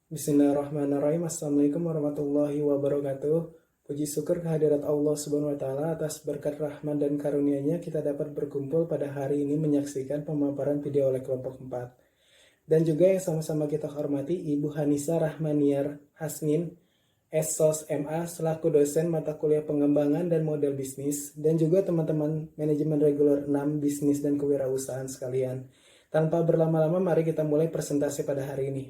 Bismillahirrahmanirrahim. Assalamualaikum warahmatullahi wabarakatuh. Puji syukur kehadirat Allah Subhanahu wa taala atas berkat rahman dan karunia-Nya kita dapat berkumpul pada hari ini menyaksikan pemaparan video oleh kelompok 4. Dan juga yang sama-sama kita hormati Ibu Hanisa Rahmaniar Hasmin, SSOS MA selaku dosen mata kuliah pengembangan dan model bisnis, dan juga teman-teman manajemen reguler 6 bisnis dan kewirausahaan sekalian. Tanpa berlama-lama, mari kita mulai presentasi pada hari ini.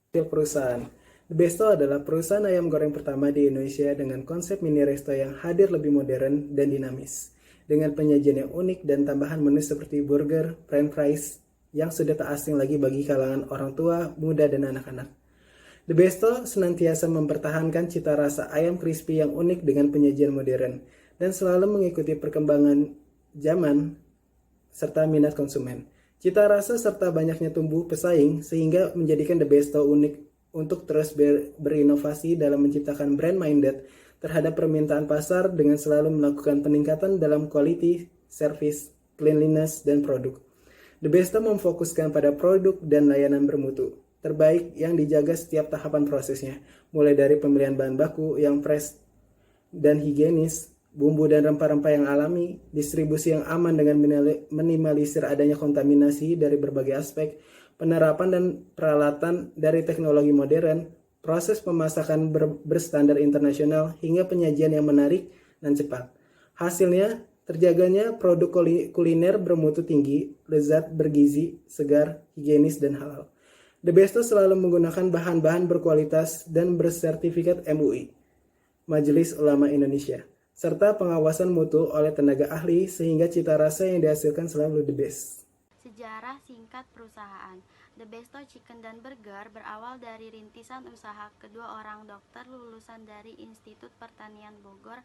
Perusahaan The Besto adalah perusahaan ayam goreng pertama di Indonesia dengan konsep mini resto yang hadir lebih modern dan dinamis, dengan penyajian yang unik dan tambahan menu seperti burger, french fries, yang sudah tak asing lagi bagi kalangan orang tua, muda, dan anak-anak. The Besto senantiasa mempertahankan cita rasa ayam crispy yang unik dengan penyajian modern, dan selalu mengikuti perkembangan zaman serta minat konsumen. Cita rasa serta banyaknya tumbuh pesaing sehingga menjadikan The Besto unik untuk terus berinovasi dalam menciptakan brand minded terhadap permintaan pasar dengan selalu melakukan peningkatan dalam quality, service, cleanliness, dan produk. The Besto memfokuskan pada produk dan layanan bermutu terbaik yang dijaga setiap tahapan prosesnya, mulai dari pemilihan bahan baku yang fresh dan higienis, bumbu dan rempah-rempah yang alami, distribusi yang aman dengan minimalisir adanya kontaminasi dari berbagai aspek, penerapan dan peralatan dari teknologi modern, proses pemasakan berstandar internasional, hingga penyajian yang menarik dan cepat. Hasilnya, terjaganya produk kuliner bermutu tinggi, lezat, bergizi, segar, higienis, dan halal. The Besto selalu menggunakan bahan-bahan berkualitas dan bersertifikat MUI, Majelis Ulama Indonesia, serta pengawasan mutu oleh tenaga ahli sehingga cita rasa yang dihasilkan selalu the best. Sejarah singkat perusahaan The Besto Chicken dan Burger berawal dari rintisan usaha kedua orang dokter lulusan dari Institut Pertanian Bogor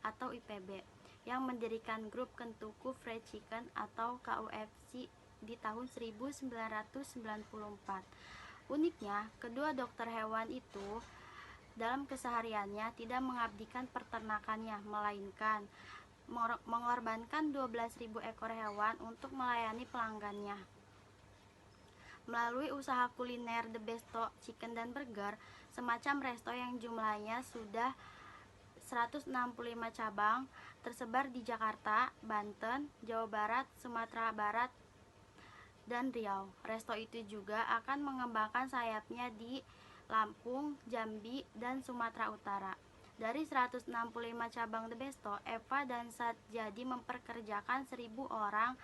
atau IPB yang mendirikan grup Kentucky Fried Chicken atau KUFC di tahun 1994. Uniknya, kedua dokter hewan itu dalam kesehariannya tidak mengabdikan peternakannya, melainkan mengorbankan 12.000 ekor hewan untuk melayani pelanggannya. Melalui usaha kuliner The Besto Chicken dan Burger, semacam resto yang jumlahnya sudah 165 cabang tersebar di Jakarta, Banten, Jawa Barat, Sumatera Barat, dan Riau. Resto itu juga akan mengembangkan sayapnya di Lampung, Jambi, dan Sumatera Utara. Dari 165 cabang The Besto, Eva dan Sat jadi memperkerjakan 1.000 orang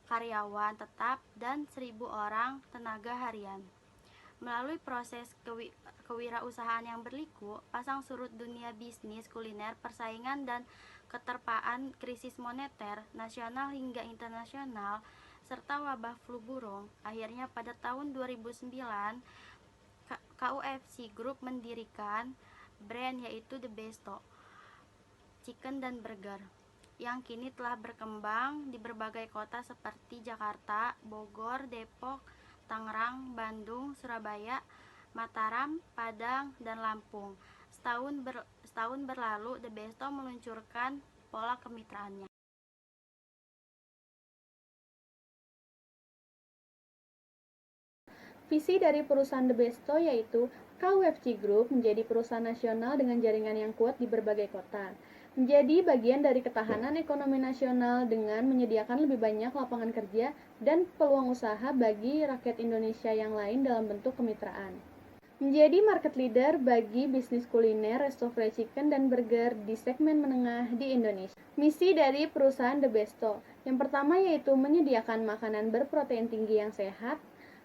karyawan tetap dan 1.000 orang tenaga harian. Melalui proses kewirausahaan yang berliku, pasang surut dunia bisnis kuliner, persaingan dan keterpaan krisis moneter nasional hingga internasional, serta wabah flu burung, akhirnya pada tahun 2009 KUFC Group mendirikan brand yaitu The Besto Chicken dan Burger yang kini telah berkembang di berbagai kota seperti Jakarta, Bogor, Depok, Tangerang, Bandung, Surabaya, Mataram, Padang, dan Lampung. Setahun berlalu, The Besto meluncurkan pola kemitraannya. Visi dari perusahaan The Besto yaitu KUFC Group menjadi perusahaan nasional dengan jaringan yang kuat di berbagai kota, menjadi bagian dari ketahanan ekonomi nasional dengan menyediakan lebih banyak lapangan kerja dan peluang usaha bagi rakyat Indonesia yang lain dalam bentuk kemitraan. Menjadi market leader bagi bisnis kuliner, resto fried chicken dan burger di segmen menengah di Indonesia. Misi dari perusahaan The Besto yang pertama yaitu menyediakan makanan berprotein tinggi yang sehat,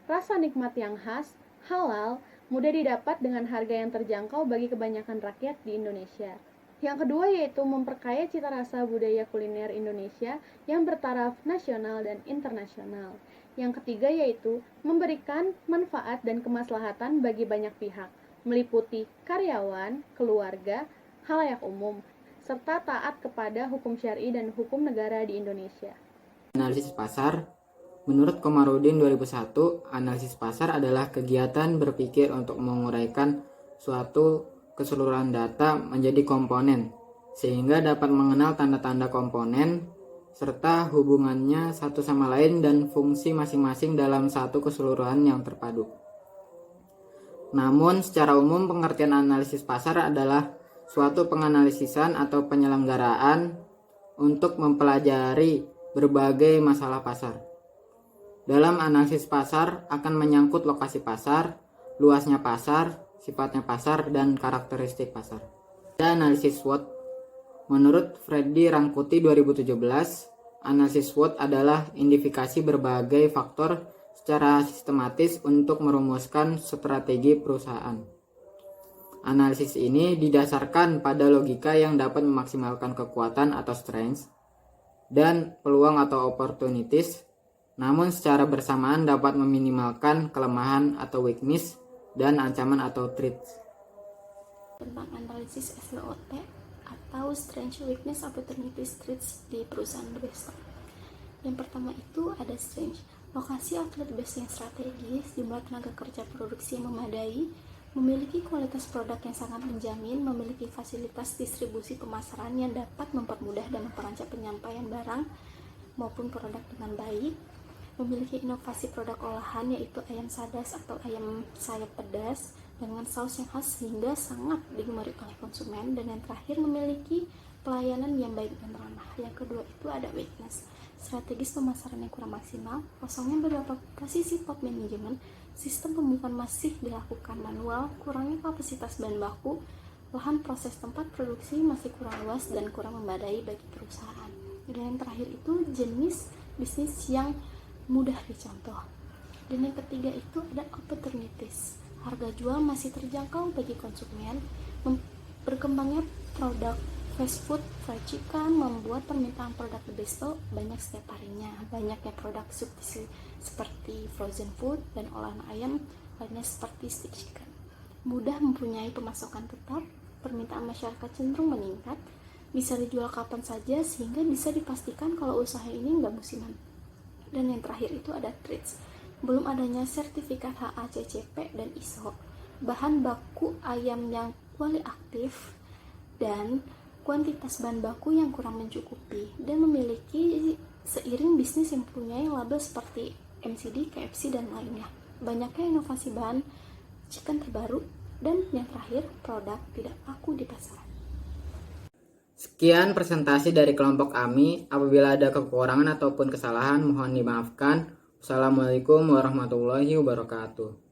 rasa nikmat yang khas, halal, mudah didapat dengan harga yang terjangkau bagi kebanyakan rakyat di Indonesia. Yang kedua yaitu memperkaya cita rasa budaya kuliner Indonesia yang bertaraf nasional dan internasional. Yang ketiga yaitu memberikan manfaat dan kemaslahatan bagi banyak pihak, meliputi karyawan, keluarga, khalayak umum, serta taat kepada hukum syar'i dan hukum negara di Indonesia. Analisis pasar. Menurut Komarudin 2001, analisis pasar adalah kegiatan berpikir untuk menguraikan suatu keseluruhan data menjadi komponen, sehingga dapat mengenal tanda-tanda komponen, serta hubungannya satu sama lain dan fungsi masing-masing dalam satu keseluruhan yang terpadu. Namun, secara umum pengertian analisis pasar adalah suatu penganalisisan atau penyelenggaraan untuk mempelajari berbagai masalah pasar. Dalam analisis pasar akan menyangkut lokasi pasar, luasnya pasar, sifatnya pasar, dan karakteristik pasar. Ada analisis SWOT. Menurut Freddy Rangkuti 2017, analisis SWOT adalah identifikasi berbagai faktor secara sistematis untuk merumuskan strategi perusahaan. Analisis ini didasarkan pada logika yang dapat memaksimalkan kekuatan atau strengths dan peluang atau opportunities, namun secara bersamaan dapat meminimalkan kelemahan atau weakness dan ancaman atau threats. Tentang analisis SWOT atau Strength, Weakness, Opportunities, Threats di perusahaan The Best. Yang pertama itu ada strength, lokasi outlet base yang strategis, jumlah tenaga kerja produksi yang memadai, memiliki kualitas produk yang sangat menjamin, memiliki fasilitas distribusi pemasaran yang dapat mempermudah dan memperlancar penyampaian barang maupun produk dengan baik, memiliki inovasi produk olahan yaitu ayam sadas atau ayam sayap pedas dengan saus yang khas sehingga sangat digemari oleh konsumen, dan yang terakhir memiliki pelayanan yang baik dan ramah. Yang kedua itu ada weakness, strategis pemasaran yang kurang maksimal, kosongnya beberapa posisi top manajemen, sistem pembukaan masih dilakukan manual, kurangnya kapasitas bahan baku, lahan proses tempat produksi masih kurang luas dan kurang memadai bagi perusahaan. Dan yang terakhir itu jenis bisnis yang mudah dicontoh. Dan yang ketiga itu ada opportunities, harga jual masih terjangkau bagi konsumen, berkembangnya produk fast food, fried chicken membuat permintaan produk The Besto banyak setiap harinya. Banyaknya produk substitusi seperti frozen food dan olahan ayam lainnya seperti steak chicken. Mudah mempunyai pemasokan tetap, permintaan masyarakat cenderung meningkat, bisa dijual kapan saja sehingga bisa dipastikan kalau usaha ini nggak musiman. Dan yang terakhir itu ada threats, belum adanya sertifikat HACCP dan ISO, bahan baku ayam yang kualitatif, dan kuantitas bahan baku yang kurang mencukupi, dan memiliki seiring bisnis yang mempunyai label seperti MCD, KFC, dan lainnya. Banyaknya inovasi bahan chicken terbaru, dan yang terakhir produk tidak laku di pasaran. Sekian presentasi dari kelompok AMI. Apabila ada kekurangan ataupun kesalahan mohon dimaafkan. Wassalamualaikum warahmatullahi wabarakatuh.